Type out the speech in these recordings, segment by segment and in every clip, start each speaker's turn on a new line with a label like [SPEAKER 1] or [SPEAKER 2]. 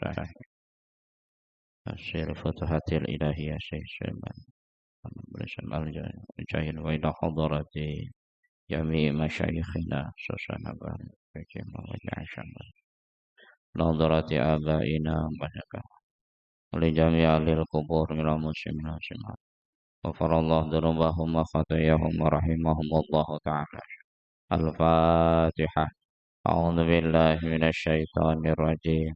[SPEAKER 1] Sahih Tafsir Futuhatil Ilahiyah Syekh Sulaiman bersama al-Mujahid wa ila hadarati jami' masyayikhina susana bahan bagaimana wajah nadarati abaina banyak li jami' alil kubur minal muslimin muslimat wa farallahu dzunubahum wa khatayahum wa rahimahumullahu ta'ala al-Fatihah. A'udzu billahi minasy syaithanir rajim.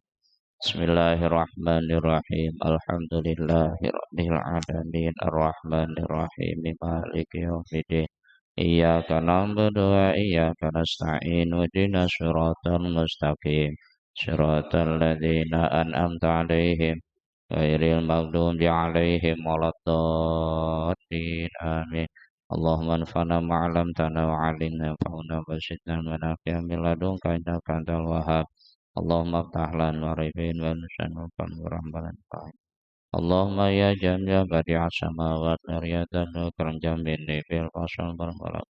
[SPEAKER 1] Bismillahirrahmanirrahim. Alhamdulillahi rabbil alamin arrahmanir rahim maliki yaumiddin. Iyyaka na'budu wa iyyaka nasta'in ihdinas siratal mustaqim siratal ladzina an'amta 'alaihim ghairil maghdubi 'alaihim waladdallin amin. Allahumma anfa'na ma'alamtana wa 'allimna fa'na wa zidna manafi'a min ladunka innaka antal wahhab. Allahumma aftah lana warifin wa nusan wa rahmatan Allahumma ya jamya badi'as samawat nariyatan wa karam jamini fil fasal barbalak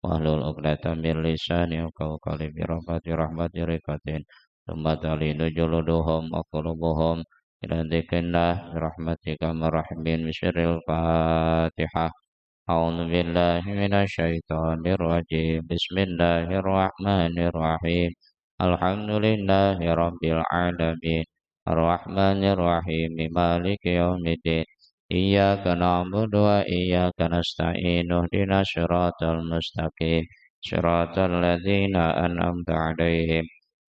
[SPEAKER 1] wahlul uqdatan min lisani wa qawli bi rahmati rikatin thumma talinu juluduhum wa qulubuhum ila dzikrillah rahmatika marhamin bisiril fatihah. A'udzu billahi minasy syaithanir rajim. Bismillahirrahmanirrahim. Alhamdulillahi rabbil alamin arrahmanir rahim maliki yaumiddin. Iyyaka na'budu wa iyyaka nasta'in ihdinas siratal mustaqim siratal ladzina an'amta 'alaihim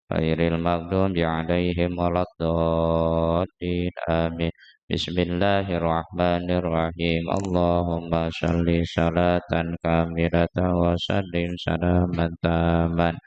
[SPEAKER 1] ghairil maghdubi 'alaihim waladdallin amin. Bismillahirrahmanirrahim. Allahumma shalli salatan kamilatan wa sallim salaman taman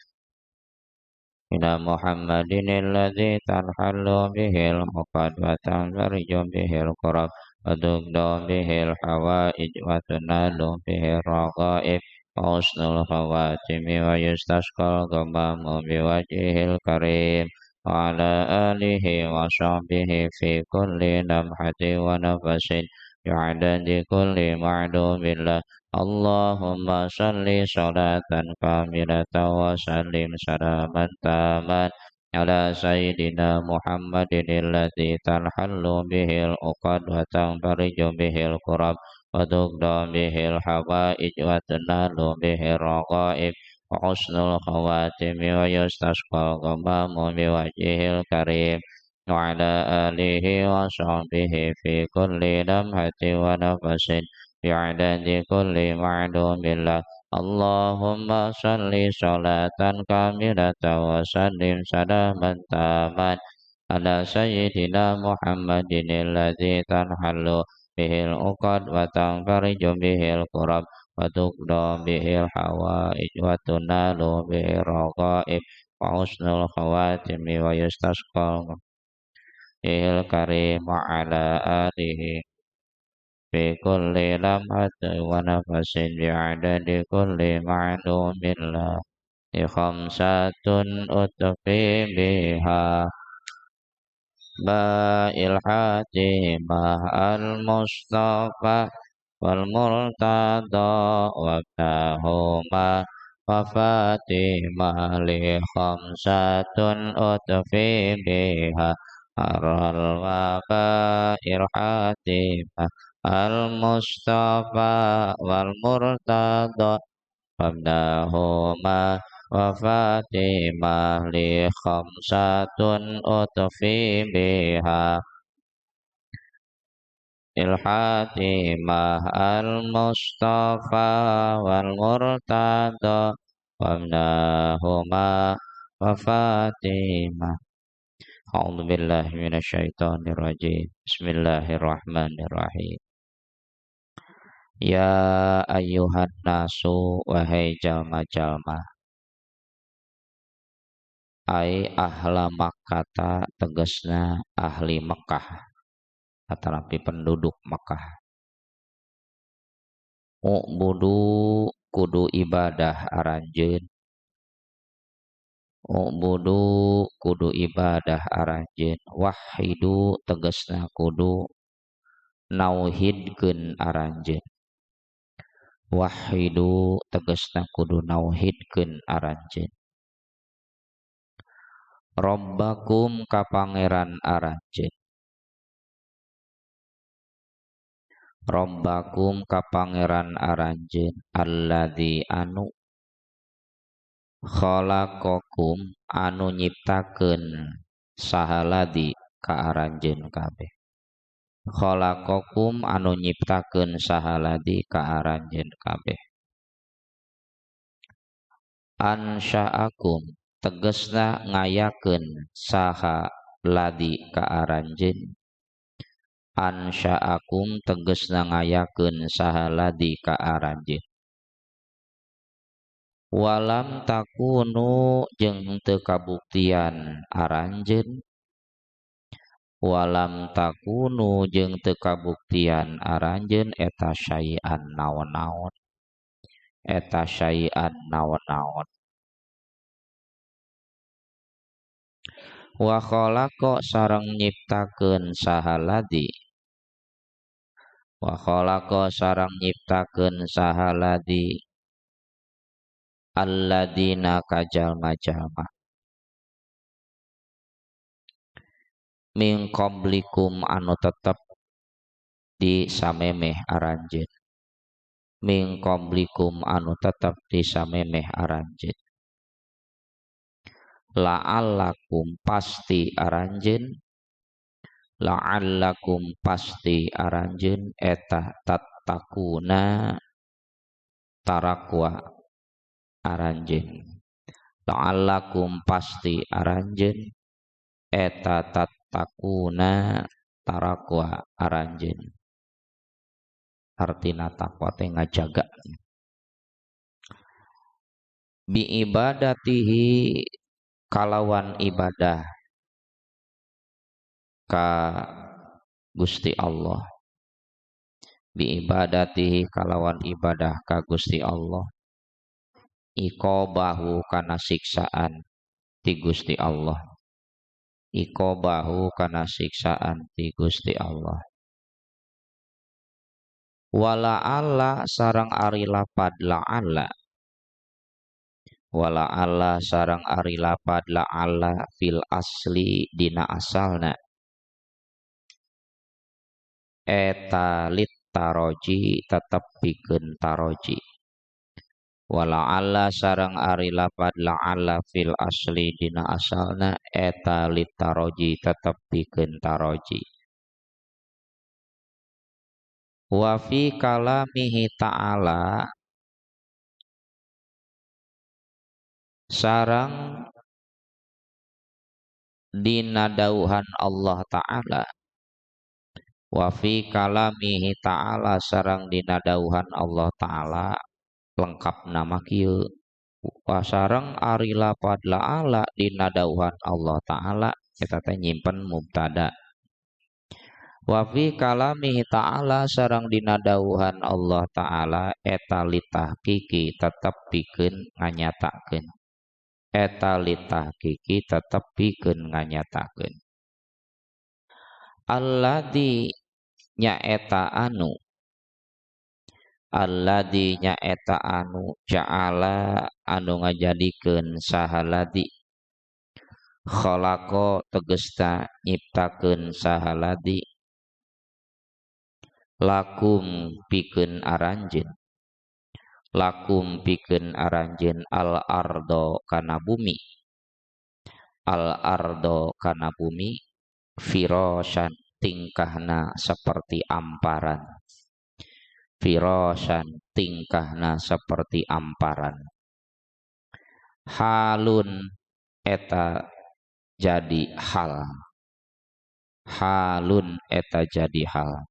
[SPEAKER 1] ila Muhammadin alladzi tanhallu bihil uqad wa tanfariju bihil kurab wa tuqda bihil hawaij wa tunalu bihil raqaib wa husnul khawatimi wa yustasqal ghamamu biwajhil karim wa ala alihi wa sahbihi fi kulli lamhati wa nafasin bi'adadi kulli ma'dubillah. Allahumma salli salatan kamilatan wa sallim salaman taman ala sayyidina Muhammadin alladzi tanhallu bihil uqad wa tanfariju bihil kurab wa tuqda bihil hawaij wa tunalu bihil raqaib wa husnul khawatimi wa yustasqal ghamamu biwajhil karim wa ala alihi wa sahbihi fi kulli lamhati wa nafasin bi'adadi kulli ma'dubillah. Allahumma salli salatan kamilatan wa sallim salaman taman ala sayyidina Muhammadin alladzi tanhallu bihil uqad wa tanfariju bihil kurab wa tuqda bihil hawaij wa tunalu bihil raqaib wa husnul khawatimi wa yustasqal bihil karim wa ala alihi fi kulli lamhatin wa nafasin bi'adadi kulli ma'lumin la khamsatun utfi biha ba'il hatimah al-mustafa wal murtada wa tahuma wa fatimah li khamsatun utfi biha aral wa ba'il hatimah al-mustafa wal murtada wabdahuma wa fatimah li khamsatun utfi biha il-hatimah al-mustafa wal murtada wabdahuma wa fatimah. A'udzu billahi minasy syaithanir rajim. Bismillahirrahmanirrahim. Ya ayyuhan nasu wahai jalma-jalma ai ahla Makkah tegasna ahli Mekah atarapi penduduk Mekah ubudu kudu ibadah aranjeun ubudu kudu ibadah aranjeun wahidu tegasna kudu nauhidkeun aranjeun wahidu tegasna kudu nauhidkeun aranjeun Rabbakum ka pangeran aranjeun. Rabbakum ka pangeran aranjeun alladzi anu khalaqakum anu nyiptakeun sahaladi ka aranjeun kabeh. Khalaqakum anu nyiptakeun sahaladi ka aranjeun kabeh. Ansya'akum tegesna ngayakeun saha ladi ka aranjeun. Ansya'akum tegesna ngayakeun saha ladi ka aranjeun. Walam takunu jeung teu kabuktian aranjeun. Walam takunu jeung teu kabuktian aranjeun eta syai'an naon-naon. Eta syai'an naon-naon. Wa khalaqa sareng nyiptakeun sahaladi. Wa khalaqa sareng nyiptakeun sahaladi alladina kajalma-jalma min qablikum anu tetep di samemeh aranjeun. Min qablikum anu tetep di samemeh aranjeun. La'allakum pasti aranjeun. La'allakum pasti aranjeun eta tattakuna tarakwa aranjeun. La'allakum pasti aranjeun eta tattakuna tarakwa aranjeun. Artina takwa teh ngajaga. Bi ibadatihi kalawan ibadah ka Gusti Allah. Bi ibadatihi kalawan ibadah ka Gusti Allah. Iqabahu kana siksaan ti Gusti Allah. Iqabahu kana siksaan ti Gusti Allah. Wala alla sareng ari lapad la'alla. Wala alla sareng ari lapad la'alla fil asli dina asalna. Eta lit taroji tetep pikeun taroji. Wala alla sareng ari lapad la'alla fil asli dina asalna eta lit taroji tetep pikeun taroji. Wa fi kalamihi ta'ala sareng dina dauhan Allah Ta'ala. Wa fi kalamihi ta'ala sareng dina dauhan Allah Ta'ala lengkap nama kieu. Wa sareng ari lapad la'ala dina dauhan Allah Ta'ala eta teh nyimpen mubtada. Wa fi kalamihi ta'ala sareng dina dauhan Allah Ta'ala eta litahqiqi tetep pikeun nganyatakeun. Eta litahqiqi tetep pikeun nganyatakeun. Alladzi nyaeta anu. Alladzi nyaeta anu ja'ala anu ngajadikeun sahaladi. Khalaqa tegesna nyiptakeun sahaladi. Lakum pikeun aranjeun. Lakum pikeun aranjeun al ardo kana bumi. Al ardo kana bumi firasyan tingkahna seperti amparan. Firasyan tingkahna seperti amparan. Halun eta jadi hal. Halun eta jadi hal.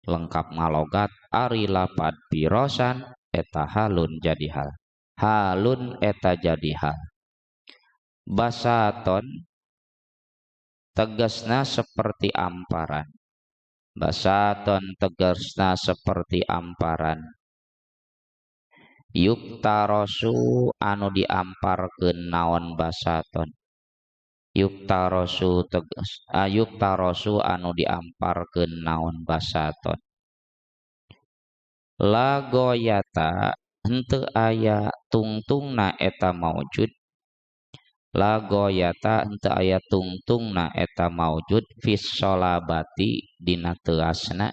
[SPEAKER 1] Lengkap ngalogat ari lapad pirosan eta halun jadi hal. Halun eta jadi hal. Basaton tegasna seperti amparan. Basaton tegasna seperti amparan. Yuktarosu anu diamparkeun naon basaton. Yuktarosu tegas yuktarosu anu diamparkeun naon basaton. La goyata henteu aya tungtungna eta maujud. la goyata henteu aya tungtungna eta maujud fis sholabati dina teasna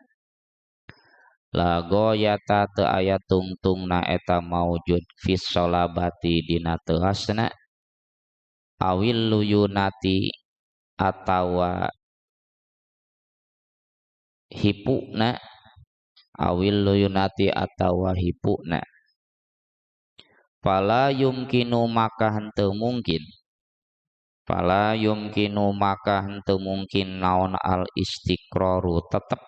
[SPEAKER 1] la goyata teu aya tungtungna eta maujud fis sholabati dina teasna awil luyunati atawa hipuna awil luyunati atawa hipuna fala yumkinu maka henteu mungkin fala yumkinu maka henteu mungkin naon al istiqraru tetep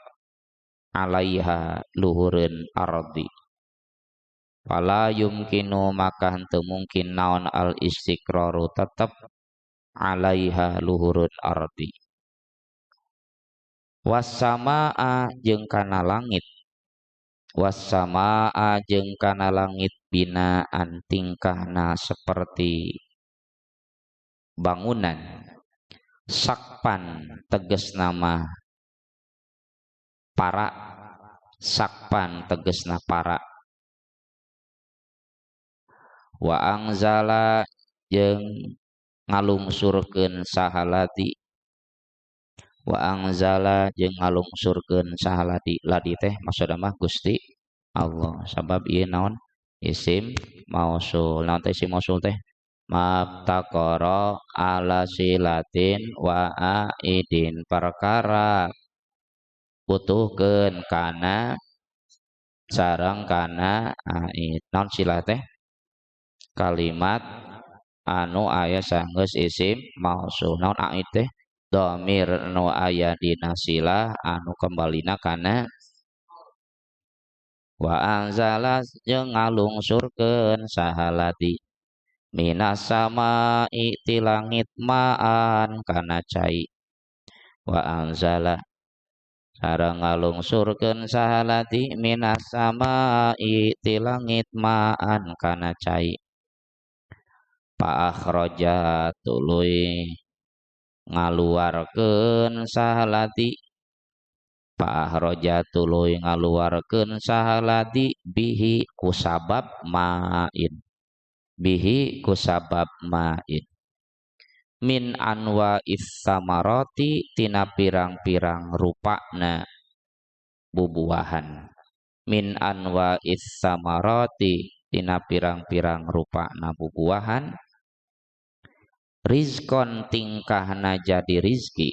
[SPEAKER 1] alaiha luhureun ardi fala yumkinu maka henteu mungkin naon al istiqraru tetep alaiha luhureun ardi wassamaa jeung kana langit wassamaa jeung kana langit binaan tingkahna seperti bangunan sakpan teges nama para sakpan tegesna para wa angzala jeung ngalungsurkeun sahalati wa angzala jeung ngalungsurkeun sahalati ladi teh maksudna mah Gusti Allah sabab ieu naon isim mausul naon teh isim mausul teh mabtaqara ala silatin wa aidin perkara butuhkeun kana sareng kana aid naon sila teh kalimat anu aya sanggeus isim mausul naon aid teh dhamir nu aya dina sila anu kambalina kana wa anzala jeung ngalungsurkeun sahalati minas samai ti langit maan kana cai wa anzala sareng ngalungsurkeun sahalati minas samai ti langit maan kana cai pa akhraja tuluy ngaluarkeun sahalati pa akhraja tuluy ngaluarkeun sahalati bihi kusabab main bihi kusabab main min anwa issamarati tina pirang-pirang rupana bubuahan min anwa issamarati tina pirang-pirang rupana bubuahan rizkon tingkahna jadi rizki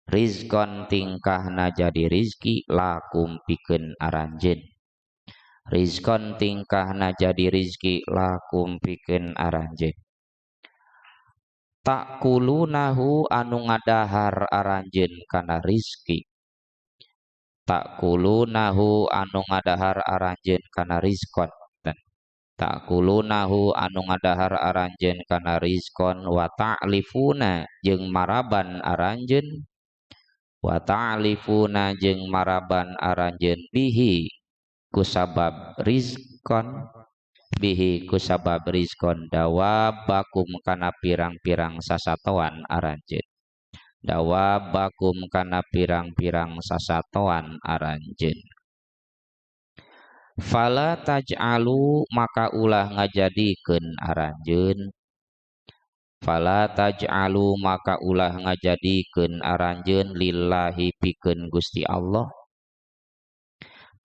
[SPEAKER 1] rizkon tingkahna jadi rizki lakum pikeun aranjeun rizkon tingkahna jadi rizki lakum pikeun aranjeun takulunahu anu ngadahar aranjeun kana rizki takulunahu anu ngadahar aranjeun kana rizkon takulunahu anu ngadahar aranjeun kana rizkon wa ta'lifuna jeung maraban aranjeun wa ta'lifuna jeung maraban aranjeun bihi kusabab rizkon bihi kusabab rizkon dawabakum kana pirang-pirang sasatoan aranjeun dawabakum kana pirang-pirang sasatoan aranjeun fala taj'alu maka ulah ngajadikeun aranjeun fala taj'alu maka ulah ngajadikeun aranjeun lillahi pikeun Gusti Allah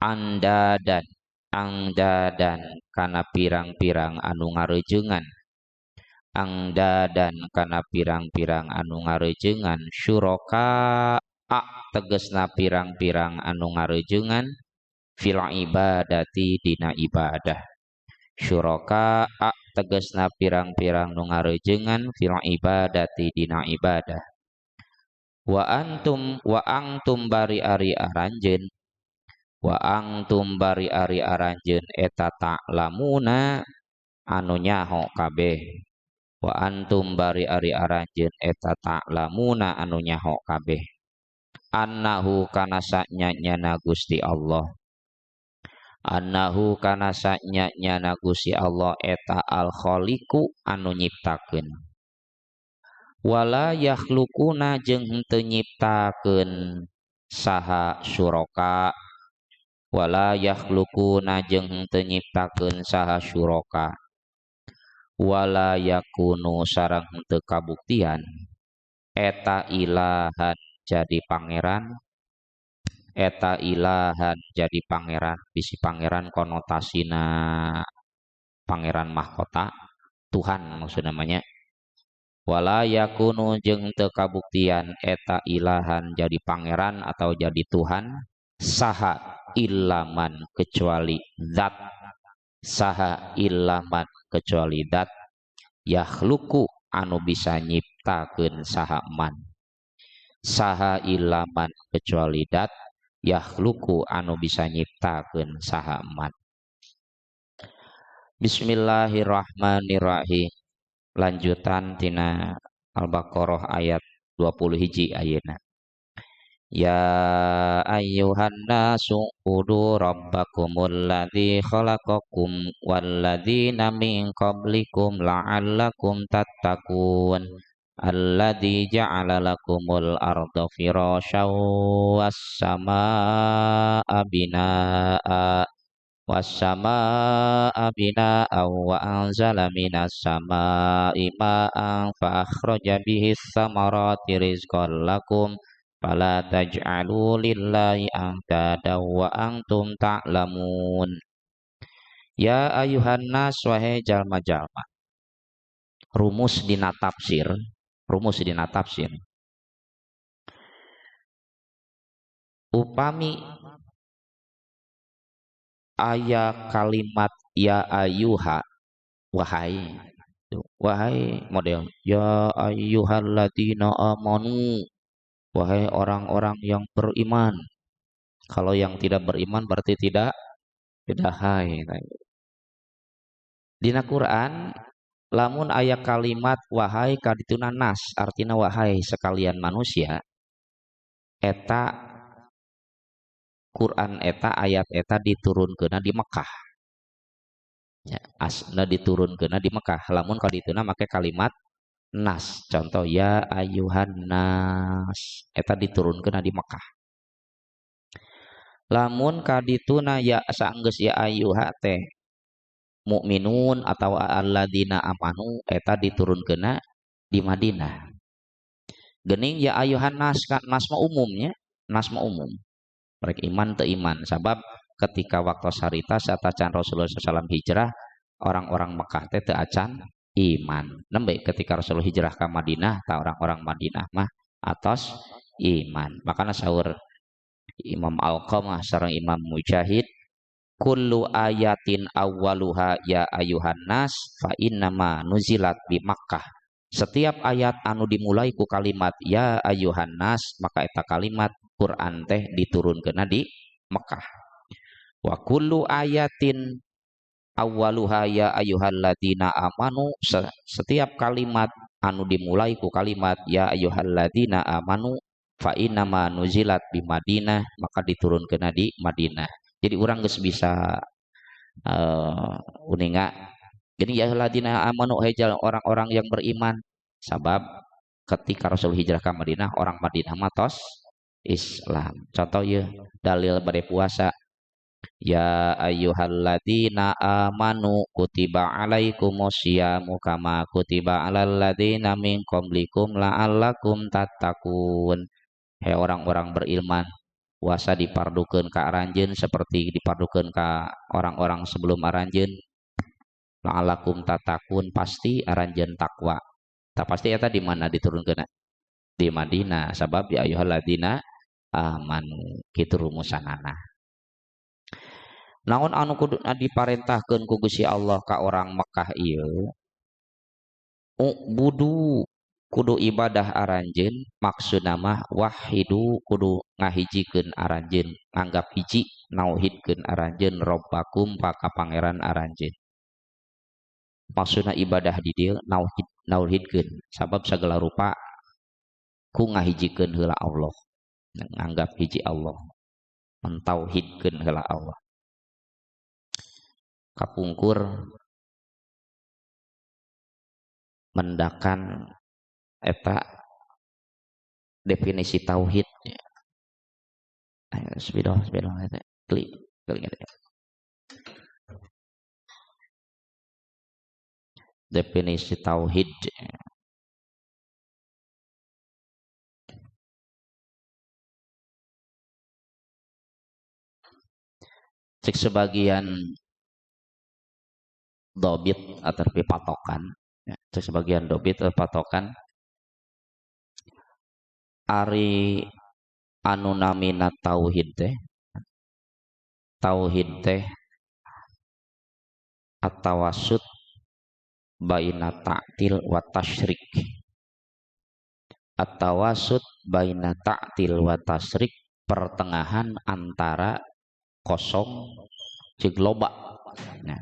[SPEAKER 1] andadan angdadan kana pirang-pirang anu ngarejeungan angdadan kana pirang-pirang anu ngarejeungan syuraka tegesna pirang-pirang anu ngarejeungan fil ibadati dina ibadah syuraka tegesna pirang-pirang nu ngarejeungan fil ibadati dina ibadah wa antum bari ari aranjeun wa antum bari ari aranjeun eta ta'lamuna anu nyaho kabeh wa antum bari ari aranjeun eta ta'lamuna anu nyaho kabeh annahu kana sanyana Gusti Allah annahu kana sanyana Gusti Allah eta al khaliqu anu nyiptakeun wala yakhluquna jeung henteu nyiptakeun saha syuraka wala yakhluquna jeung henteu nyiptakeun saha syuraka wala yakunu sareng teu kabuktian eta ilahan jadi pangeran, eta ilahan jadi pangeran, bisi pangeran konotasina pangeran mahkota Tuhan maksud namanya. Wala yakunu jeung teu kabuktian eta ilahan jadi pangeran atau jadi Tuhan saha ilaman kecuali zat, saha ilaman kecuali zat yakhluku anu bisa nyiptakeun saha man, saha ilaman kecuali zat yakhluku anu bisa nyiptakeun saha man. Bismillahirrahmanirrahim. Lanjutan tina Al-Baqarah ayat 20 hiji ayeuna. Ya ayyuhan nasu udu rabbakumul ladzi khalaqakum walladzina min qablikum la'allakum tattaqun alladzi ja'ala lakumul arda firasyaw was samaa'a binaa'a was-samaa'a binaa'a wa anzala minas samaa'i ma'an fa akhraja bihis samarati rizqan lakum fala taj'alu lillahi andada wa antum ta'lamun. Ya ayuhan nas wahai jalma-jalma. Rumus dina tafsir, rumus dina tafsir. Upami aya kalimat ya ayuha wahai, wahai model ya ayyuhalladzina amanu, wahai orang-orang yang beriman. Kalau yang tidak beriman berarti tidak hai. Dina Quran lamun aya kalimat wahai kadituna nas artina wahai sekalian manusia, eta Quran eta ayat eta diturunkeuna di Mekah. Ya, asna diturunkeuna di Mekah. Lamun kadituna make kalimat nas. Contoh ya ayuhan nas eta diturunkeuna di Mekah. Lamun kadituna ya saenggeus ya ayuha teh mukminun atau alladzina amanu eta diturunkeuna di Madinah. Geuning ya ayuhan nas kan nas mah umumnya, nas mah umum. Mereka iman teu iman sabab ketika waktu sarita saat acan Rasulullah SAW hijrah orang-orang Mekah teh teu acan iman. Nembe ketika Rasulullah hijrah ke Madinah ta orang-orang Madinah mah atos iman. Makanya sahur Imam Alqamah sareng Imam Mujahid kullu ayatin awwaluha ya ayuhan nas fa innama nuzilat bi Makkah. Setiap ayat anu dimulai ku kalimat ya ayuhan nas maka eta kalimat Quran teh diturunkeuna di Mekah. Wa kullu ayatin awwaluha ya ayyuhalladzina amanu, setiap kalimat anu dimulai ku kalimat ya ayyuhalladzina amanu fa innama nuzilat bi Madinah maka diturunkeuna di Madinah. Jadi urang geus bisa uninga. Jadi ya ayyuhalladzina amanu hejal orang-orang yang beriman sabab ketika Rasul hijrah ke Madinah orang Madinah matos Islam. Contoh ya dalil bade puasa. Ya ayyuhalladzina amanu kutiba alaikumusyamu kama kutiba alal ladzina min qablikum la'allakum tattaqun. Hei orang-orang beriman, puasa dipardukeun ka aranjeun seperti dipardukeun ka orang-orang sebelum aranjeun. La'allakum tattaqun pasti aranjeun takwa. Tak pasti eta di mana diturunkeun? Di Madinah sabab ya ayyuhalladzina amanu kitu rumusanana. Naon anu kudu diparentahkeun ku Gusti Allah ka orang Mekah ieu budu kudu ibadah aranjeun maksudna mah wahidu kudu ngahijikeun aranjeun anggap hiji nauhidkeun aranjeun robbakum ka pangeran aranjeun. Maksudna ibadah di dieu nauhidkeun sabab sagala rupa ku ngahijikeun heula Allah, nganggap hiji Allah, mentauhidkeun heula Allah. Kapungkur mendakan eta definisi tauhid. Bismillah eta klik Definisi tauhid. Cek sebagian dobit atau patokan, ya, cek sebagian dobit atau patokan ari anu namina tauhid teh atawasud baina ta'til wa tasyrik, atawasud baina ta'til wa tasyrik, pertengahan antara kosong jeung loba. Nah,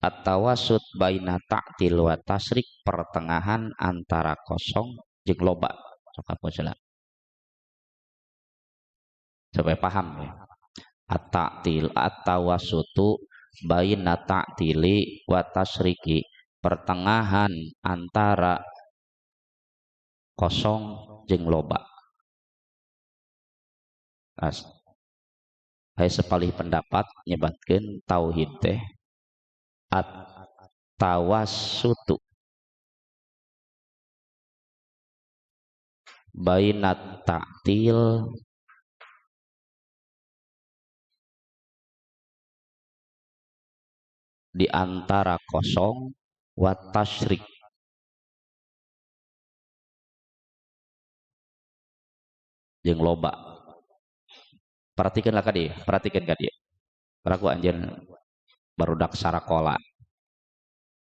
[SPEAKER 1] at-tawasud baina ta'til wa tasyrik, pertengahan antara kosong jeung loba. Sok apa jelas supaya paham ya. At-ta'til at-tawasutu baina ta'tili wa tasyriki, pertengahan antara kosong jeung loba. Hai sepalih pendapat nyebatkeun tauhid teh at-tawassutu baina ta'til di antara kosong wa tasyrik, jeung loba. Perhatikanlah kadi, perhatikan kadi. Paraku anjeun barudak sarakola.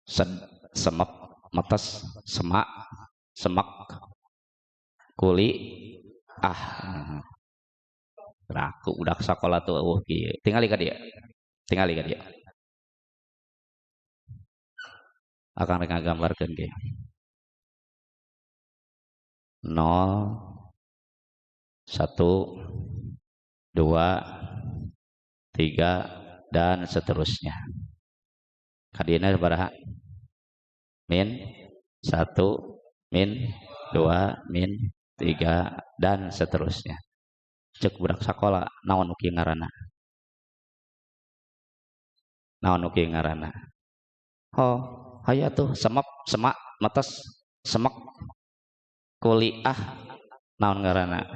[SPEAKER 1] Semek, metes, semak, semek, kuli, raku udah sekolah tuh kieu. Tingali ka dia. Tingali ka dia. Akan rek ngagambarkeun ge. 0 1 2 3 dan seterusnya. Kadina sabaraha? Min 1 min 2 min 3 dan seterusnya. Cek budak sakola naon nu kieu ngaranna? Naon nu kieu ngaranna? Oh, aya tuh semak, metes, semek, kuliah, naon ngaranna?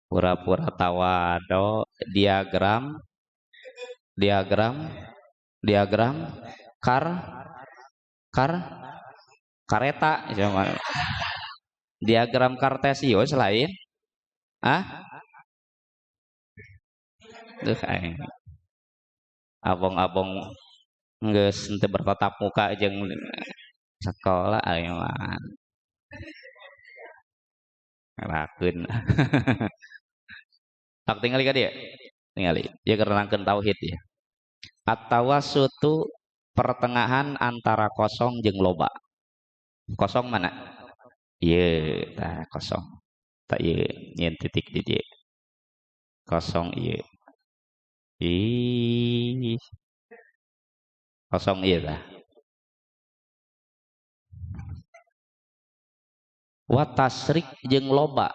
[SPEAKER 1] Pura-pura tawado, diagram, kar, kareta, diagram kartesius lain, abong-abong geus teu bertatap muka jeung sekolah aya mah ngarakeun. Tak tingali ka dia. Tingali. Dia kerenangkeun tauhid ya. At-tawassutu pertengahan antara kosong jeung loba. Kosong mana? Ieu, tah kosong. Tak ieu nyen titik di dieu. Kosong ieu. Kosong ieu tah. Wa tasrik jeung loba.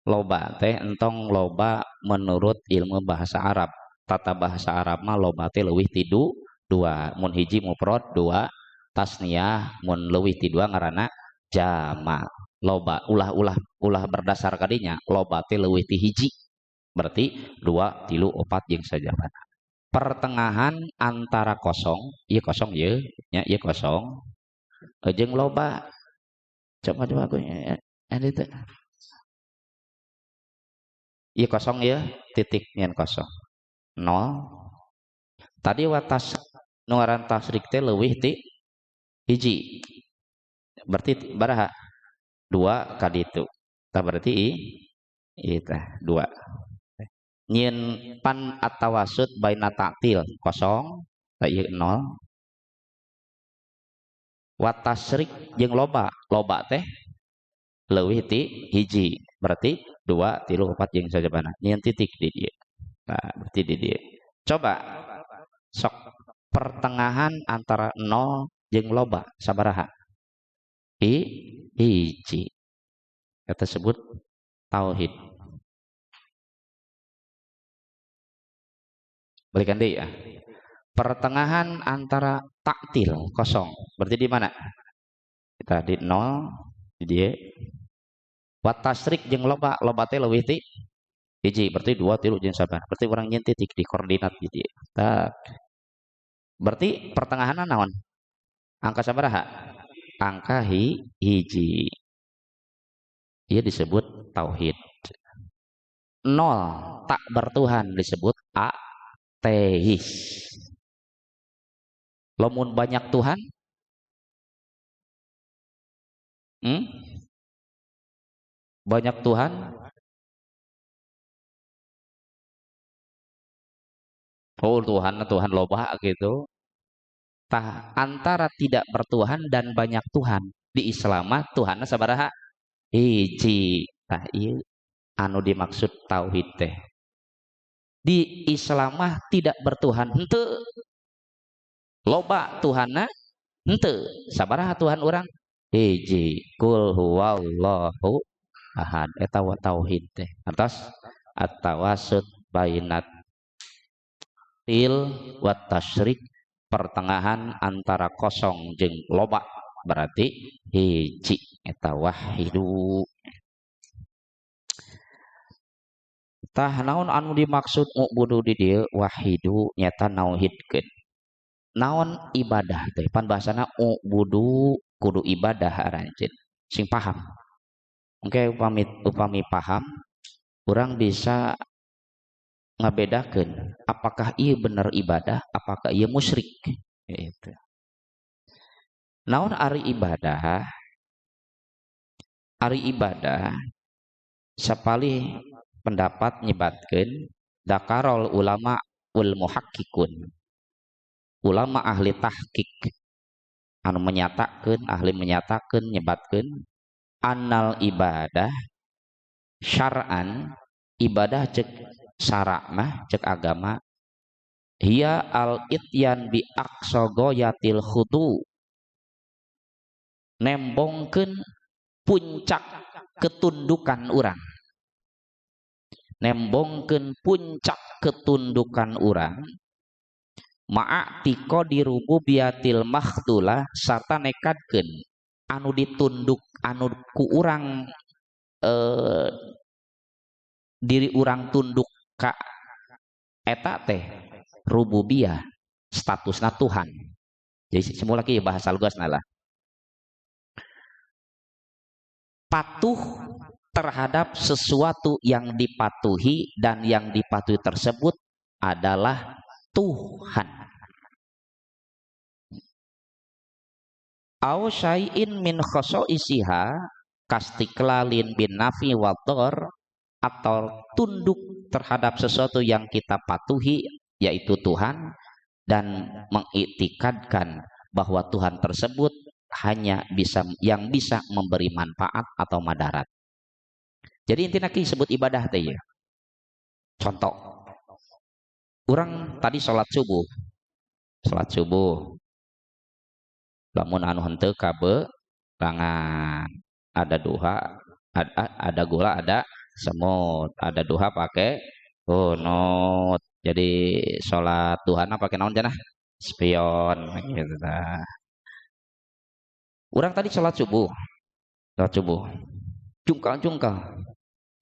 [SPEAKER 1] Loba teh entong loba menurut ilmu bahasa Arab. Tata bahasa Arab mah loba teh leuwih ti 2, mun hiji mufrad 2, tasniyah mun leuwih ti 2 ngaranna jama. Loba ulah berdasar kadinya loba teh leuwih ti hiji. Berarti 2, 3, 4 jeung sajabana. Pertengahan antara kosong, ieu kosong ieu, nya ieu kosong. Jeung loba. Coba aku ini teh. Ieu kosong ieu titik nyen kosong. 0. Tadi watas nu ngaran tasrik teh leuwih ti hiji. Berarti baraha? 2 ka ditu. Tah berarti ieu tah 2. Nyen pan at-tawasud baina ta'til kosong, tah ieu 0. Wa tasrik jeung loba teh leuwih ti hiji. Berarti 2, 3, 4 jeung sajabana. Nyen titik di dieu. Nah, berarti di dieu. Coba sok pertengahan antara 0 jeung loba sabaraha? Hiji. Kita sebut tauhid. Balikan deh ya. Pertengahan antara taktil kosong. Berarti di mana? Kita di nol di dia. Wat tasrik jeung loba, loba teh leuwih ti hiji, berarti dua tilu jeung sabar. Berarti orang nyen titik di koordinat gitu ya. Tak. Berarti pertengahan naon? Angka sabaraha? Angka hiji. Ia disebut tauhid. Nol tak bertuhan disebut ateis. Lamun banyak Tuhan, hmm? Banyak Tuhan, oh Tuhan Tuhan loba gitu. Tah antara tidak bertuhan dan banyak Tuhan di Islam mah Tuhanna sabaraha? Hiji. Tah ieu anu dimaksud tauhid teh. Di Islam mah tidak bertuhan henteu. Loba Tuhanna henteu. Sabaraha Tuhan urang? Hiji. Qul huwallahu ahad. Eta tauhid teh. Atas at-tawasud bainat til wat tasyrik, pertengahan antara kosong jeung loba berarti hiji eta wahidu. Tah naon anu dimaksud ubudu di dieu wahidu nyata nauhidkeun. Naon ibadah teh pan bahasana ubudu kudu ibadah aranjeun. Sing paham. Oke upami paham urang bisa ngabedakeun apakah ieu bener ibadah, apakah ieu musyrik. Gitu. Naon ari ibadah? Ari ibadah sapali pendapat nyebatkeun dakarol ulama ul muhakkikun. Ulama ahli tahqiq anu menyatakeun, ahli menyatakeun nyebatkeun annal ibadah syar'an, ibadah cek syara' mah cek agama hiya al ityan bi aqsa ghayatil khudu, nembongkeun puncak ketundukan urang, nembongkeun puncak ketundukan urang ma'atiqadi rububiyatil makhdulah, sarta nekadkeun anu ditunduk anu ku urang diri urang tunduk ka eta teh rububiyah, statusna Tuhan. Jadi semula lagi bahasa lugasna lah patuh terhadap sesuatu yang dipatuhi dan yang dipatuhi tersebut adalah Tuhan. Aw syai'in min khosoisiha kastiklalin bin nafi wa dhar, atau tunduk terhadap sesuatu yang kita patuhi yaitu Tuhan dan mengiktikadkan bahwa Tuhan tersebut hanya bisa memberi manfaat atau madarat. Jadi intinya disebut ibadah teh ya. Contoh, orang tadi sholat subuh, lamun anu henteu kaberangan, ada duha, ada gula, ada semut, ada duha pakai kunut. Jadi sholat duhana pakai naon cenah? Spion gitu. Orang tadi sholat subuh, jungkal,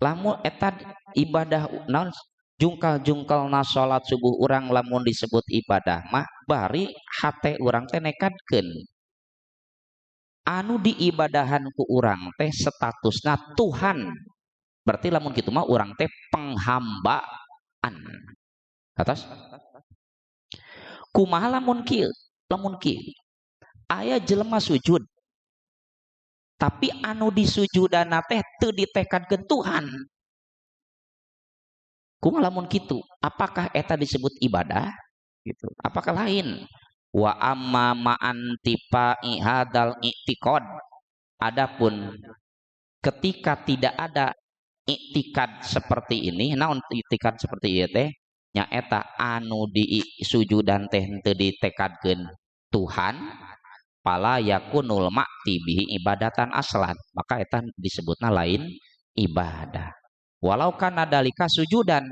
[SPEAKER 1] lamun eta ibadah naon jungkal na sholat subuh urang lamun disebut ibadah mah bari hate urang teh nekadkeun anu diibadahan ku urang teh statusna Tuhan, berarti lamun kitu mah urang teh penghambaan. Atas kumaha lamun kieu aya jelema sujud tapi anu disujudana teh teu ditekadkeun Tuhan. Kumaha lamun kitu? Apakah eta disebut ibadah? Gitu. Apakah lain? Wa amma ma'antipa ihadal i'tiqad. Adapun ketika tidak ada i'tikad seperti ini, naon i'tikad seperti ieu teh? Nya eta anu disujudan teh teu ditekadkeun Tuhan, pala yakunul ma'ti bihi ibadatan aslan, maka eta disebutna lain ibadah. Walau kana dalika sujudan,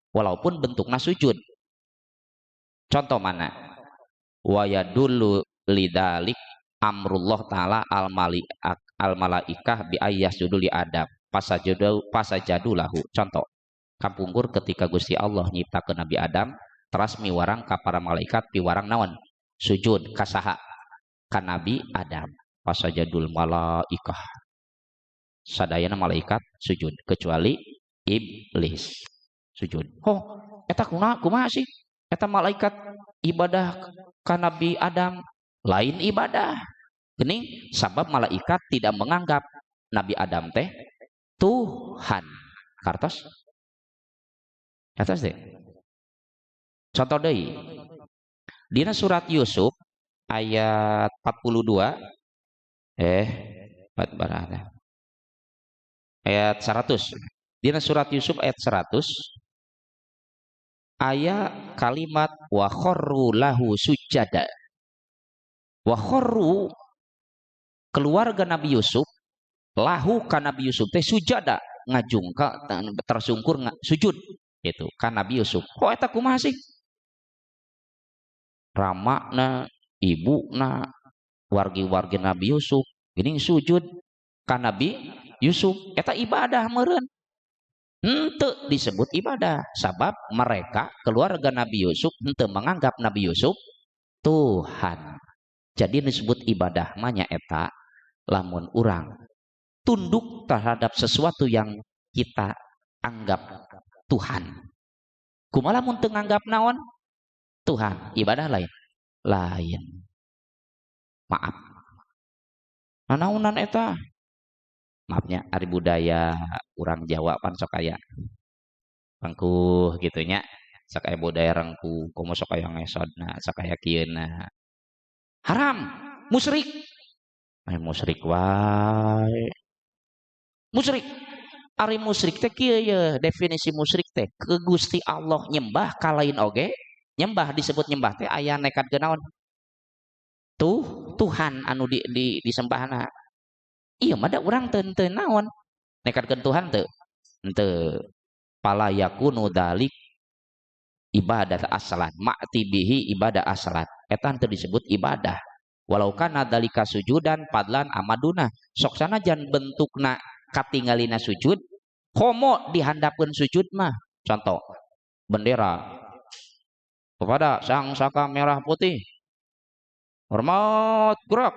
[SPEAKER 1] walaupun bentukna sujud. Contoh mana? Wa yadullu lidalik amrullah taala al malaikah bi ayyasjudu li Adam pasajadu lahu. Contoh, kapungkur ketika Gusti Allah nyiptakeun Nabi Adam teras miwarang ka para malaikat piwarang naon? Sujud kasaha? Ka Nabi Adam. Pasajadul malaikah. Sadayana malaikat sujud kecuali iblis sujud. Oh, eta kumaha sih? Eta malaikat ibadah ka Nabi Adam lain ibadah. Ini sabab malaikat tidak menganggap Nabi Adam teh Tuhan. Kartos? Kartos deh. Contoh deui. Dina surat Yusuf ayat 42 ayat 100. Dina surat Yusuf ayat 100 ayat kalimat wa kharru lahu sujada. Wa kharru keluarga Nabi Yusuf lahu ka Nabi Yusuf teh sujada ngajungka tersungkur sujud itu ka Nabi Yusuf. Oh eta kumaha sih? Ramana, ibuna, wargi-wargi Nabi Yusuf geuning sujud ka Nabi Yusuf. Eta ibadah meureun. Henteu disebut ibadah sabab mereka keluarga Nabi Yusuf henteu menganggap Nabi Yusuf Tuhan. Jadi disebut ibadah manya eta lamun urang tunduk terhadap sesuatu yang kita anggap Tuhan. Kumaha lamun teu nganggap naon? Tuhan, ibadah lain. Lain. Maaf. Nanaonan eta? Maafnya ari budaya urang Jawa pan sok aya rengkuh gitunya. Sok aya budaya rengkuh, komo sok aya ngesodna, sok aya kieuna. Haram, musyrik. Musyrik wae. Musyrik. Ari musyrik teh kieu ye, definisi musyrik teh ke Gusti Allah nyembah ka lain oge. Nyembah disebut nyembah teh aya nekat naon? Tuhan anu disembahna. Iya mah da urang teu naon. Nekatkeun Tuhan teu? Henteu. Pala yakunu dalik ibadah aslan ma'ti bihi ibadah aslan. Eta teu disebut ibadah. Walau kana dalika sujudan padlan amaduna. Sok sanajan bentukna katinggalina sujud, komo dihandapkeun sujud mah. Contoh, bendera kepada sang saka merah putih. Hormat gerak.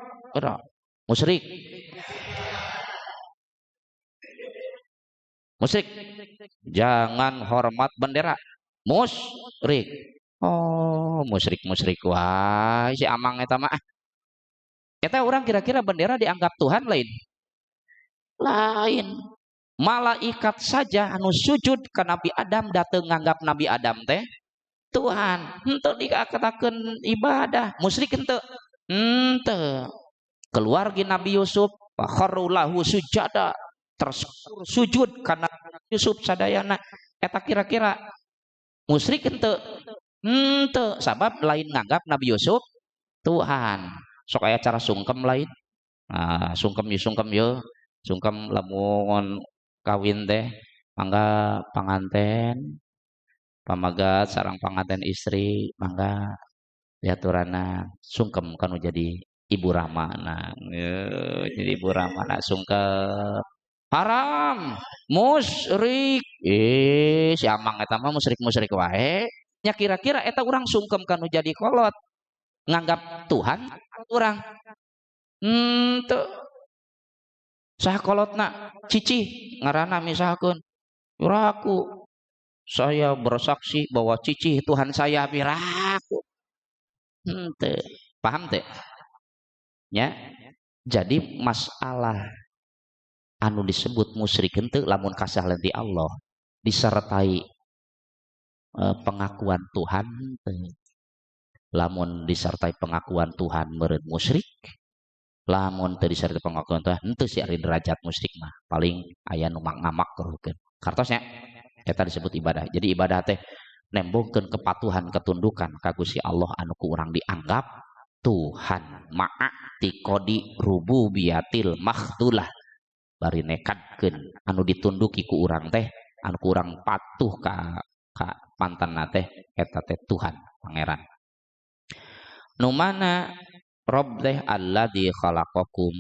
[SPEAKER 1] Musyrik. Musyrik. Jangan hormat bendera. Musyrik. Oh, musyrik wah, si amang eta mah. Eta orang kira-kira bendera dianggap Tuhan lain. Malaikat saja anu sujud ke Nabi Adam datang nganggap Nabi Adam teh Tuhan. Henteu dikatakeun ibadah. Musyrik henteu. Henteu. Keluarga Nabi Yusuf fakharru lahu sujada tersujud karena Yusuf sadayana. Eta kira-kira musyrik henteu? Henteu. Sabab lain nganggap Nabi Yusuf Tuhan. Sok aya cara sungkem lain. Nah, sungkem ye. Sungkem lamun kawin teh mangga panganten pamagat sareng panganten istri mangga diaturana sungkem kanu jadi ibu ramana. Jadi ibu ramana sungkem haram musyrik. Si amang eta mah musyrik wae. Nya kira-kira eta urang sungkem kanu jadi kolot nganggap Tuhan urang. Teu saha kolotna Cici ngaranna misalkeun biraku saya bersaksi bahwa Cici Tuhan saya biraku. Henteu paham teh nya. Jadi masalah anu disebut musyrik henteu lamun kasahleun di Allah disertai pengakuan Tuhan henteu. Lamun disertai pengakuan Tuhan meureun musyrik. Lamun teu disertai pengakuan Tuhan henteu si ari derajat musyrik mah paling aya nu ngamak keruhkeun. Kartosnya eta disebut ibadah. Jadi ibadah teh nembongkeun kepatuhan ketundukan ka Gusti Allah anu ku urang dianggap Tuhan. Ma'ati qodi rububiyatil makhdulah. Bari nekatkeun anu ditunduki ku urang teh anu ku urang patuh ka pantanna teh eta teh Tuhan pangeran. Nu mana Rob teh alladzi khalaqakum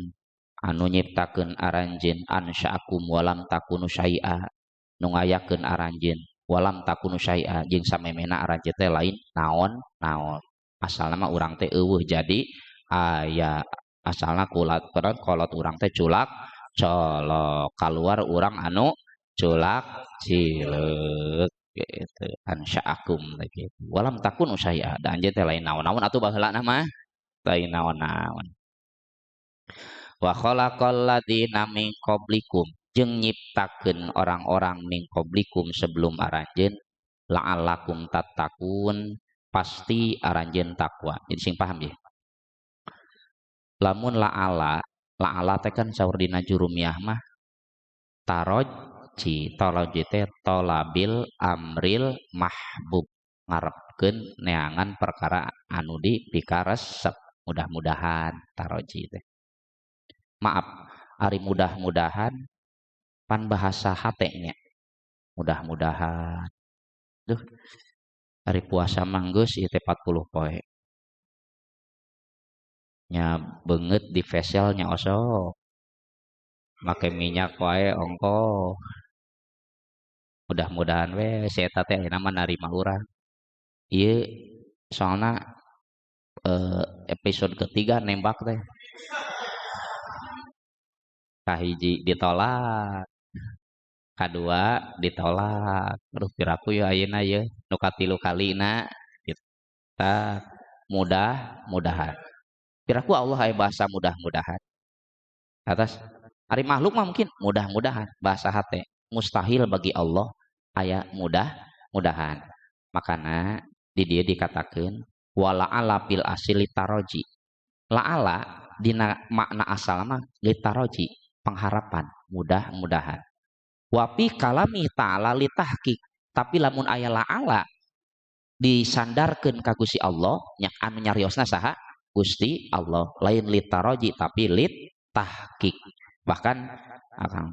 [SPEAKER 1] anu nyiptakeun aranjeun ansya'akum walam takunu syai'a nu ngayakeun aranjeun walam takunu syai'a jeung samemehna aranjeun teh lain naon asalna mah urang teh eueuh jadi aya asalna kulat kolot urang teh culak colok keluar urang anu culak cileuk gitu ansya'akum gitu walam takunu syai'a da anjeun teh lain naon-naon atuh baheula mah lain naon-naon wa khalaqal ladzina min qablikum jeung nyiptakeun orang-orang min qablikum sebelum aranjeun la'allakum tattaqun pasti aranjeun takwa jadi sing paham ya lamun la'ala teh kan saur dina jurumiyah mah taroji teh tolabil amril mahbub ngarepkeun neangan perkara anu dikaresep mudah-mudahan taroji teh maaf ari mudah-mudahan pan bahasa hatenya mudah-mudahan duh hari puasa manggus ieu teh 40 poe nya beungeut di facial nya osok make minyak wae ongko mudah-mudahan we si eta teh ayeuna mah narima urang ieu soalna episode ketiga nembak teh kahiji ditolak kadua ditolak aduh piraku ya ayeuna ye nu katilu kalina kita mudah-mudahan piraku Allah aya bahasa mudah-mudahan atas ari makhluk mah mungkin mudah-mudahan bahasa hate mustahil bagi Allah aya mudah-mudahan makana di dieu dikatakeun wala ala fil asli taroji la ala dina makna asal mah litaroji pengharapan mudah-mudahan wapi kalami ta'ala litahqiq tapi lamun aya la ala disandarkeun ka Gusti Allah nya anu nyariosna saha Gusti Allah lain litaroji tapi lit tahqiq bahkan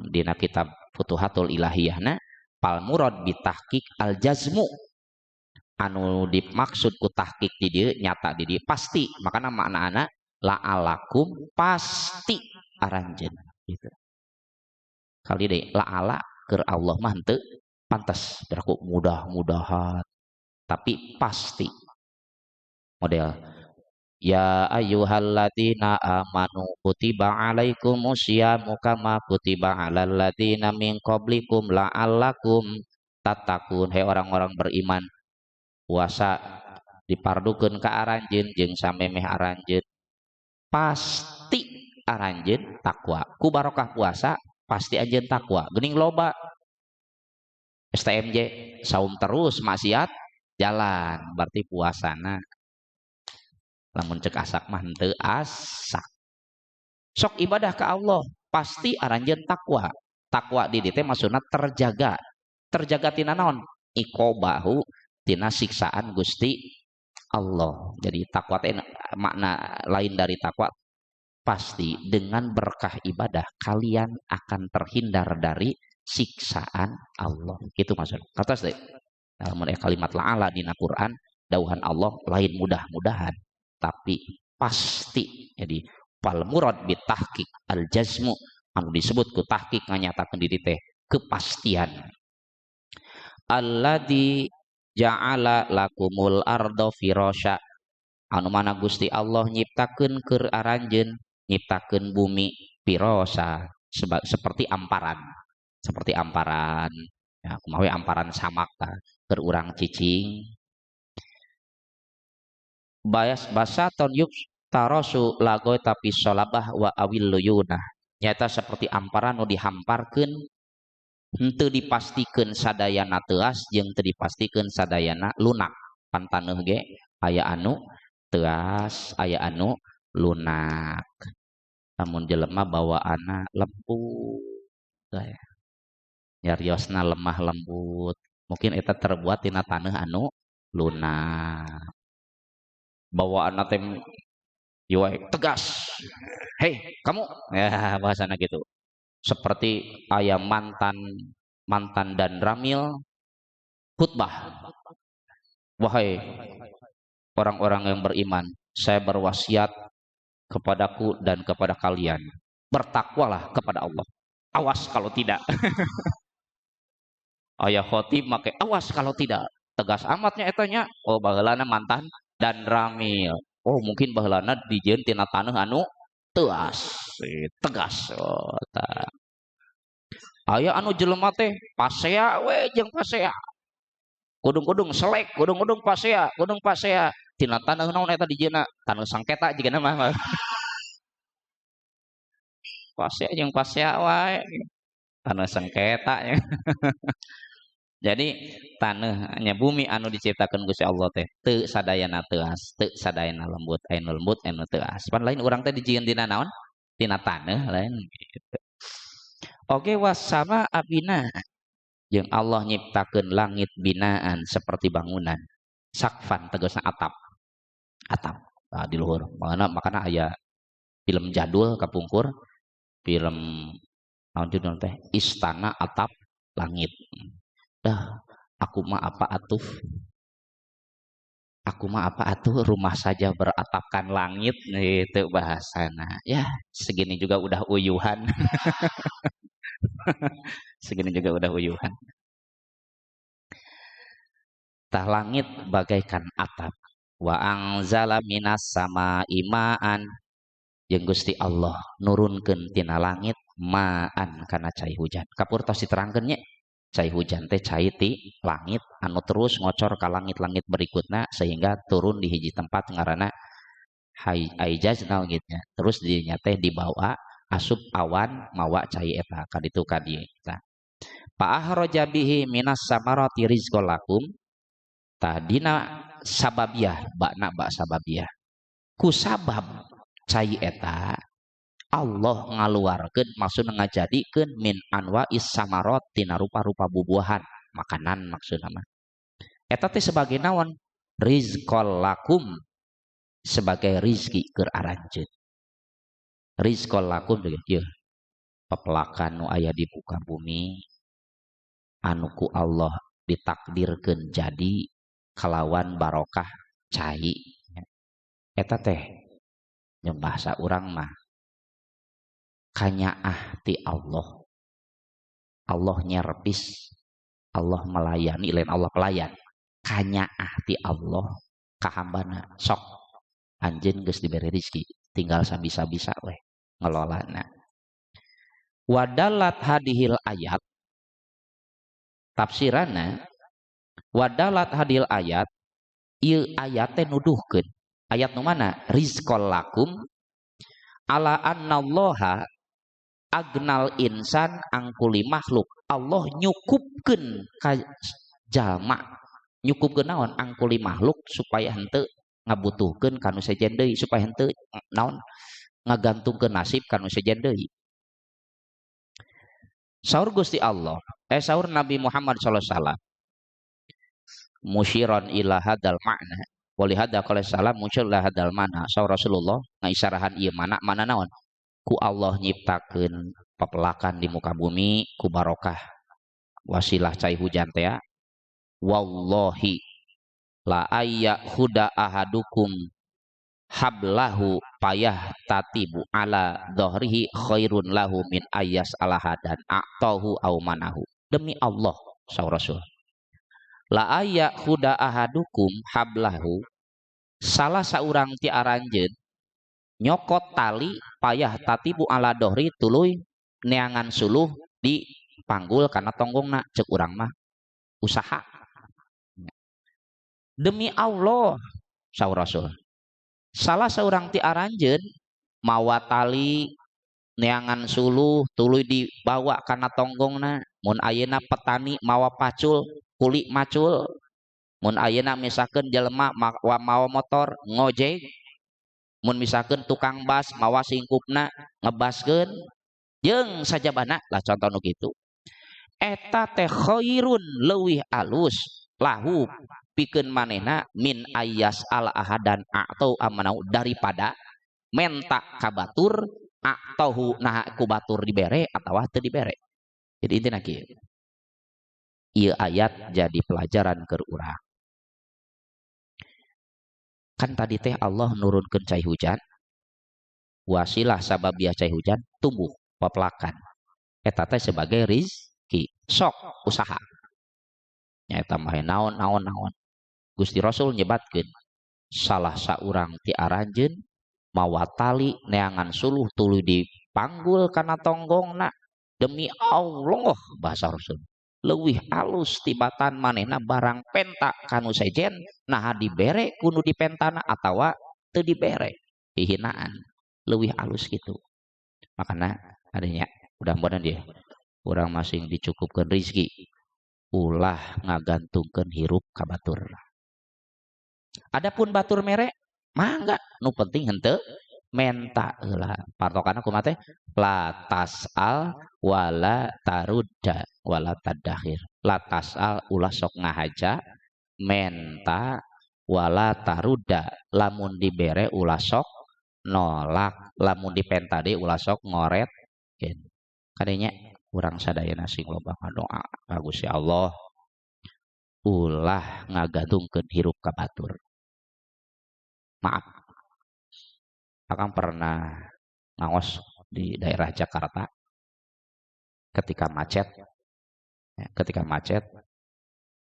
[SPEAKER 1] dina kitab Futuhatul Ilahiyahna pal murad bi tahqiq al jazmu anu dimaksud ku tahqiq di dieu nyata di dieu pasti makana makna la alakum pasti aranjeun gitu kali deh la ala keur Allah mah henteu pantas beraku mudah-mudahan tapi pasti model ya ayyuhalladzina amanu kutiba alaikumusyamu kama kutiba alal ladzina min qablikum la'allakum tattaqun he orang-orang beriman puasa dipardukeun ka aranjeun jeung samemeh aranjeun pasti aranjeun takwa ku barokah puasa pasti anjeun takwa geuning loba STMJ saum terus maksiat jalan berarti puasana lamun cek asak mah henteu asak sok ibadah ke Allah pasti aranjeun takwa di dieu teh maksudna terjaga tina naon iqobahu tina siksaan Gusti Allah jadi takwa teh makna lain dari takwa pasti dengan berkah ibadah kalian akan terhindar dari siksaan Allah gitu maksud kata dalam kalimat la'ala di Quran dauhan Allah lain mudah-mudahan tapi pasti jadi pal murad bi tahqiq al jazmu anu disebut ku tahqiq nganyatakeun diri teh kepastian alladzi ja'ala lakumul ardo firasya anu mana Gusti Allah nyiptakeun keur aranjeun nyiptakeun bumi firasya seperti amparan ya kumaha amparan samak tah keur urang cicing bayas basaton yuk tarosu lagoy tapi solabah wa awil luyunah nyata seperti amparan nu dihamparkeun henteu dipastikeun sadayana teuas jeung teu dipastikeun sadayana lunak pantaneuh ge aya anu teuas aya anu lunak namun jelema bawaana lemput nyariosna lemah lembut mungkin eta terbuat tina taneuh anu lunak bawaan teh yuai tegas hei kamu ya bahasana gitu seperti ayam mantan dan ramil khutbah wahai orang-orang yang beriman saya berwasiat kepadaku dan kepada kalian, bertakwalah kepada Allah. Awas kalau tidak. Ayah khotib make awas kalau tidak. Tegas amatnya etanya. Oh baheulana mantan dan ramil. Oh mungkin baheulana dijieun tina taneuh anu teuas. Tegas. Oh, aya anu jelema teh pasea we jeung pasea. Kudung-kudung selek, kudung-kudung pasea, kudung pasea. Tina taneuh naon eta dijieunna? Taneuh sangketa jigana mah. Pasea jeung pasea wae. Taneuh sengketa ya. Jadi tanahnya bumi anu diciptakan Gusti Allah teh teu sadayana teuas, teu sadayana lembut, anu teuas. Pan lain urang teh dijieun dina naon? Tina taneuh lain gitu. Oke wasama abina jeung Allah nyiptakeun langit binaan seperti bangunan. Sakfan tegasna atap. Atap di luhur. Makana aya film jadul kapungkur, film naon judulna teh Istana Atap Langit. Dah, aku mah apa atuh rumah saja beratapkan langit itu bahasana. Ya, segini juga udah uyuhan. Segini juga udah uyuhan. Tah langit bagaikan atap. Wa anzala minas sama imaan. Jeung Gusti Allah nurunkeun tina langit maan kana cai hujan. Kapur tos diterangkeun nya. Cai hujan teh cai ti langit anu terus ngocor ka langit-langit berikutna sehingga turun di hiji tempat ngaranna haijaz gitu. Terus dinya teh dibawa asup awan mawa cai eta ka ditu ka dieu tah. Fa ahraja bihi minas samarati rizqal lakum. Tah dina sababiah bakna bak sababiah. Ku sabab cai eta Allah ngaluarkeun maksudna ngajadikeun min anwa'is samarot tina rupa-rupa bubuahan makanan maksudna mah eta teh sebagai naon rizqal lakum sebagai rizki keur aranjeun rizqal lakum ieu pepelakan nu aya di muka bumi anu ku Allah ditakdirkeun jadi kalawan barokah cai eta teh jeung bahasa urang mah kanyaah ti Allah. Allah nyerpis, Allah melayani, lain Allah pelayan. Kanyaah ti Allah ka hambana sok anjeun geus diberi rezeki, tinggal sabisa-bisa we ngelolana. Wadalat hadhil ayat tafsiranna wadalat hadhil ayat ieu ayat teh nuduhkeun. Ayat nu mana? Rizqal lakum ala annallaha agnal insan angkuli makhluk Allah nyukupkeun ka jalma nyukupkeun naon angkuli makhluk supaya henteu ngabutuhkeun kanu sejen deui supaya henteu naon ngagantungkeun nasib kanu sejen deui. Saur Gusti Allah saur Nabi Muhammad sallallahu alaihi wasallam musyiran ila hadal makna wali hada qala salam musyir ila hadal mana saur Rasulullah ngaisarahan ieu mana naon ku Allah nyiptakeun pepelakan di muka bumi ku barokah wasilah cai hujan teh wallahi la ayya huda ahadukum hablahu payah tatibu ala dhahrihi khairun lahu min ayas alahadan a'tahu au manahu. Demi Allah saur Rasul la ayya huda ahadukum hablahu salah saurang ti aranjeun nyokot tali payah tatibu ala dohri tuluy neangan suluh di panggul karena tonggongna cek urang mah usaha demi Allah saur Rasul salah seorang ti aranjeun mawa tali neangan suluh tuluy dibawa karena tonggongna mun ayeuna petani mawa pacul kuli macul mun ayeuna misalkeun jelema mawa motor ngojek mun misalkan tukang bas mawa singkupna ngebaskeun jeung sajabana lah contoh nu kitu eta teh khairun leuwih alus lahu pikeun manehna min ayas al ahadan atau amanau daripada menta kabatur atau nah ku batur dibere atawa teu dibere. Jadi intina kieu ieu ayat jadi pelajaran keur urang
[SPEAKER 2] Kan tadi teh Allah nurunkeun cai hujan, wasilah sababiah cai hujan tumbuh paplakan. Eta teh sebagai rizki. Sok usaha. Nyata mah naon naon naon. Gusti Rasul nyebatkeun salah saurang ti aranjeun mawa tali neangan suluh tuluy dipanggul kana tonggongna demi Allah bahasa Rasul leuwih alus tibatan manehna barang penta kanu sejen nah dibere kudu dipentana atawa teu dibere dihinaan leuwih alus gitu makanya adanya mudah-mudahan dia urang masing dicukupkeun rezeki ulah ngagantungkeun hirup ka batur. Adapun batur merek mangga nu penting henteu menta heula patokanna kumaha teh la tasal wala tarudda wala tadakhir la tasal ulah sok ngahaja menta wala tarudda lamun dibere ulah sok nolak lamun dipenta deui ulah sok ngoret kadenya urang sadayana sing loba ngadoa ka Gusti Allah ulah ngagantungkeun hirup ka batur. Maaf, Akang pernah ngawos di daerah Jakarta ketika macet. Ketika macet,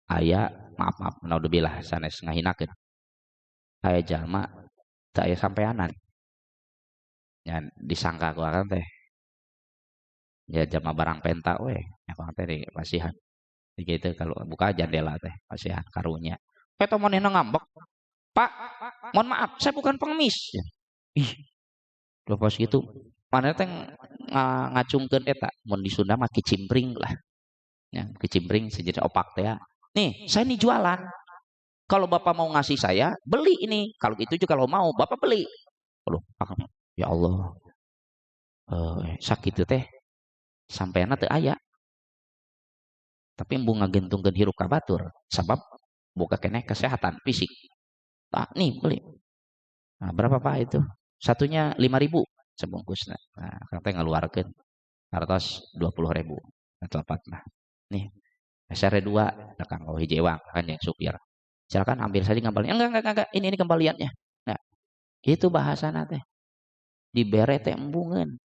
[SPEAKER 2] aya maaf naudzubillah sanes ngahinakeun. Aya jalma teu aya sampeanan. Ya disangka ku akang teh. Ya jalma barang penta we, akang teh di pasihan. Gitu kalau buka jendela teh pasihan karunya. Eta manehna ngambek. Pak, mohon maaf, saya bukan pengemis. Ih, pas gitu mana teh ngacungkeun eta mun di Sunda mah kicimpring lah ya kicimpring sejenis opak teh nih saya nih jualan kalau bapak mau ngasih saya beli ini kalau itu juga kalau mau bapak beli aduh ya Allah sakit teh sampeana teu aya tapi embung ngagentungkeun hirup ka batur sabab boga keneh kesehatan fisik nih beli nah, berapa pak itu satunya 5.000 sebungkusna nah kang teh ngaluarkeun hartos 20.000 tepat nah nih SR 2 nah kang hiji ewang kan yang supir silakan ambil saja kembalian enggak ini kembaliannya nah itu bahasana teh dibere teh embungeun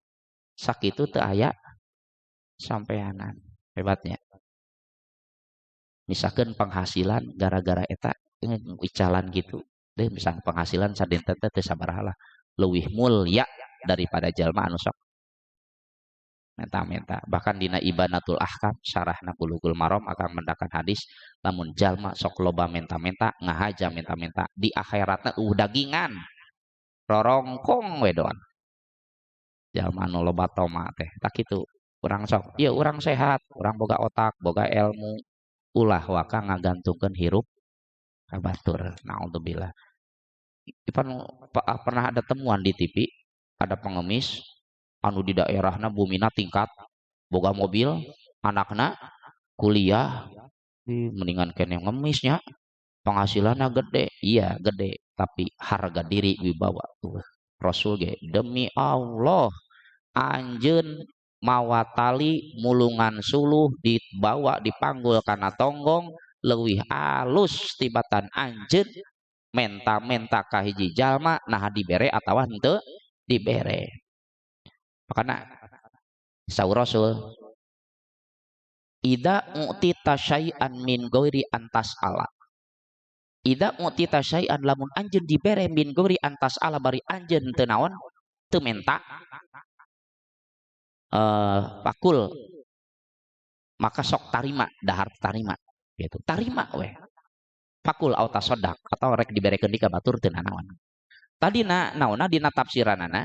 [SPEAKER 2] sakitu teu aya sampeanan hebatnya misalkan penghasilan gara-gara eta icalan gitu deh misalkan penghasilan sadenten teh sabaraha lah leuwih mulya daripada jalma anu sok menta-menta bahkan dina Ibanatul Ahkam syarahna Bulughul Maram akan mendakan hadis lamun jalma sok loba menta-menta ngahaja menta-menta di akhiratna dagingan rorongkong wedon jalma anu loba toma teh tak kitu urang sok ieu urang sehat urang boga otak boga ilmu ulah waka ngagantungkeun hirup ka batur naudzubillah pernah ada temuan di TV ada pengemis anu di daerahna bumina tingkat boga mobil anakna kuliah mendingan kene ngemisnya penghasilannya gede iya gede tapi harga diri wibawa tuh Rasul ge demi Allah anjeun mawa tali mulungan suluh dibawa dipanggul kana tonggong leuwih alus tibatan anjeun menta-menta ka hiji jalma nah dibere atawa henteu dibere makana saur Rasul ida mu'tita syai'an min ghairi antas ala ida mu'tita syai'an lamun anjeun dibere min ghairi antas ala bari anjeun teu naon teu menta pakul maka sok tarima dahar tarima gitu tarima we pakul au tasodak atau rek diberekeun di ka batur teu naon tadina naonna dina tafsiranana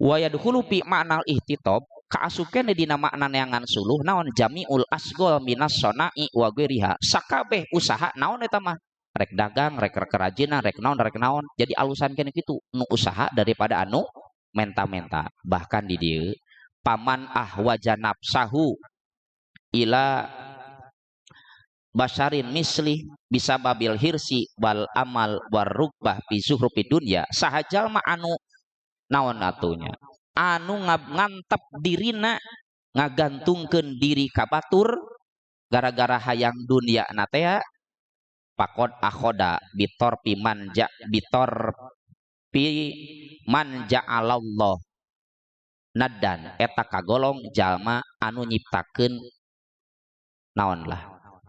[SPEAKER 2] wa yadkhulu fi ma'nal ihtitab kaasukeun dina makna neangan suluh naon jamiul asgol minas sonai wa ghairiha sakabeh usaha naon eta mah rek dagang rek kerajinan rek naon jadi alusan kene kitu nu usaha daripada anu menta-menta bahkan di dieu paman ahwaja nafsahu ila basyarin misli bisa babil hirsi wal amal warukbah fi zuhrufi dunya sahajal ma anu naon atunya anu ngantep dirina ngagantungkeun diri ka batur gara-gara hayang dunia na teh Pakod akhoda bitor pi man ja'alallah nadan eta kagolong jalma anu nyiptakeun naon lah,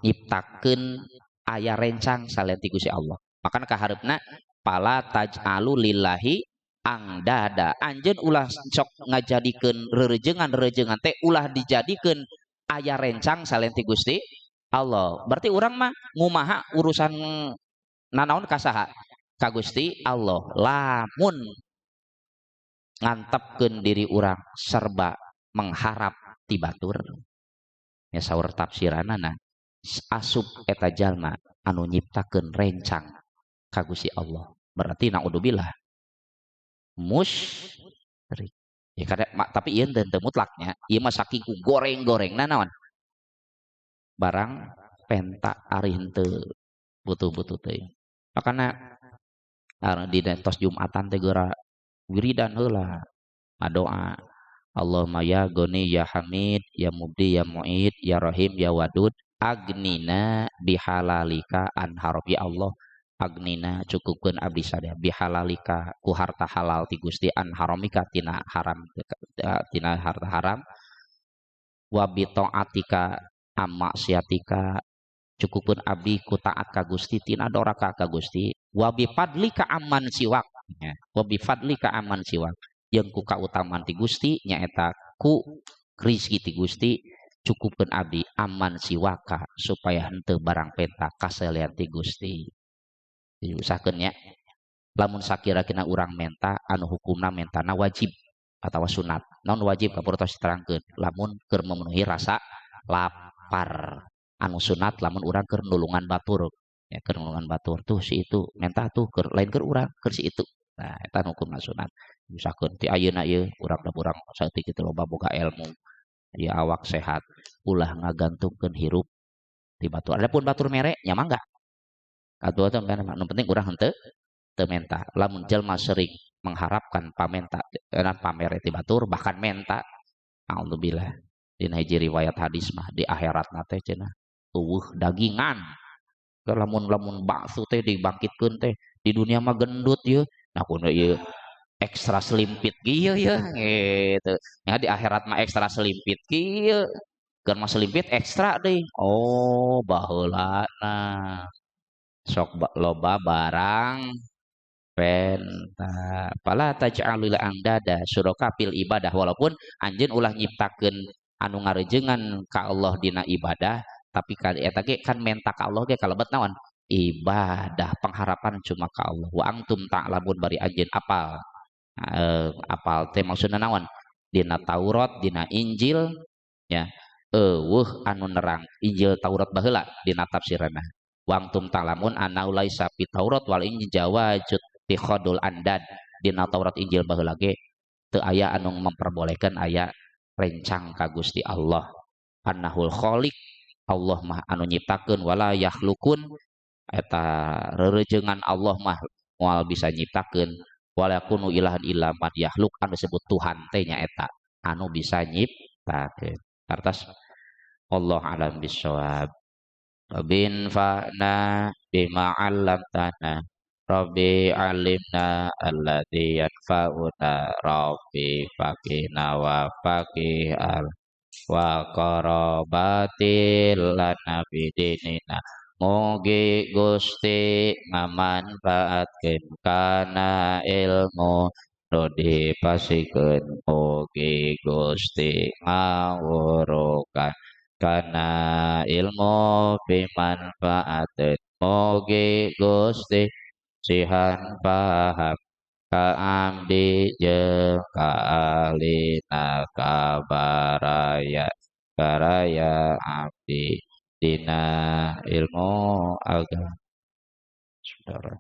[SPEAKER 2] nyiptakeun aya rencang saleh ti Gusti Allah. Makana kaharepna pala taj'alu lillahi angdada, anjeun ulah sok ngajadikeun rerejengan teh ulah dijadikeun aya rencang saleh ti Gusti Allah. Berarti urang mah ngumaha urusan nanaon kasaha ka Gusti Allah. Lamun ngantepkeun diri urang serba mengharap ti batur ya saur tafsiranana asub eta jalma anu nyiptakeun rencang ka Gusti Allah. Berarti naudzubillah musyrik. Ya kada tapi ieu teu mutlaknya. Ieu mah saking ku goreng-gorengna naon? Barang penta ari henteu butuh-butuh teuing. Makana di tos Jumatan teh geura wiridan heula doa Allahumma ya Goni ya Hamid ya Mubdi ya Mu'id ya Rahim ya Wadud agnina bihalalika an haram. Ya Allah agnina cukupkeun abdi sadaya bihalalika ku harta halal ti Gusti an haramika tina harta haram wa bi taatika amma siatika cukupkeun abdi ku taat ka Gusti tina doraka ka Gusti wa bi fadlika amman siwak wa bi fadlika amman siwak yang ku kautamaan ti Gusti nyaeta ku rizki ti Gusti cukupkeun abdi aman siwaka supaya henteu barang penta kaselean ti Gusti. Jadi usahakeun nya lamun sakira-kira urang menta anu hukumna mentana wajib atawa sunat. Naon wajib kapuros diterangkeun lamun keur memenuhi rasa lapar. Anu sunat lamun urang keur nulungan batur. Ya keur nulungan batur tuh si itu menta tuh keur lain keur urang keur si itu. Nah, eta hukumna sunat. Misalkan ti ayeuna ieu urang saeutik kitu loba boga ilmu di awak sehat ulah ngagantungkeun hirup di batur. Adapun batur mere nya mangga. Atuh teh nu penting urang henteu teu menta. Lamun jelma sering mengharapkan pamenta pamer ti batur bahkan menta alhamdulillah dina hiji riwayat hadis mah di akhirat teh cenah eueuh dagingan. Lamun bakso teh dibangkitkeun teh di dunia mah gendut ieu. Nah kudu ieu ekstra selimpit kieu ya gitu. Ya di akhirat mah ekstra selimpit kieu. Keur mah selimpit ekstra deui. Oh, baheulana. Sok loba barang penta. Pala taj'alul andada suraka fil ibadah walaupun anjeun ulah nyiptakeun anu ngarejengan ka Allah dina ibadah tapi kan eta ge kan menta ka Allah ge kalebet naon? Ibadah pengharapan cuma ka Allah. Wa antum ta'lamun bari anjeun apal apal teh maksudna naon dina Taurat dina Injil ya anu nerang Injil Taurat baheula dina tafsirana wangtum ta'lamun anna laisa fi Taurat wal Injil jawajut fi khadul andad dina Taurat Injil baheula ge teu aya anu memperbolehkan aya rencang ka Gusti Allah annahul khaliq Allah mah anu nyiptakeun wala yakhlukun eta rerejengan Allah mah moal bisa nyiptakeun walakunu ilahan illa man yahluk anu disebut Tuhan teh nyaeta anu bisa nyiptakeun. Artas Allah alam bisawab. Bin fa'na bima 'allamtana Rabbi alimna alladzi yanfa'una Rabbi faqina wa faqih al wa qarabatil lana bidinina mugi Gusti ngamanfaatkeun kana ilmu nu dipasikeun mugi Gusti ngawurukan kana ilmu bimanfaateun mugi Gusti sihan paham ka abdi jeung ka alina kabaraya baraya abdi dina ilmu agama. Saudara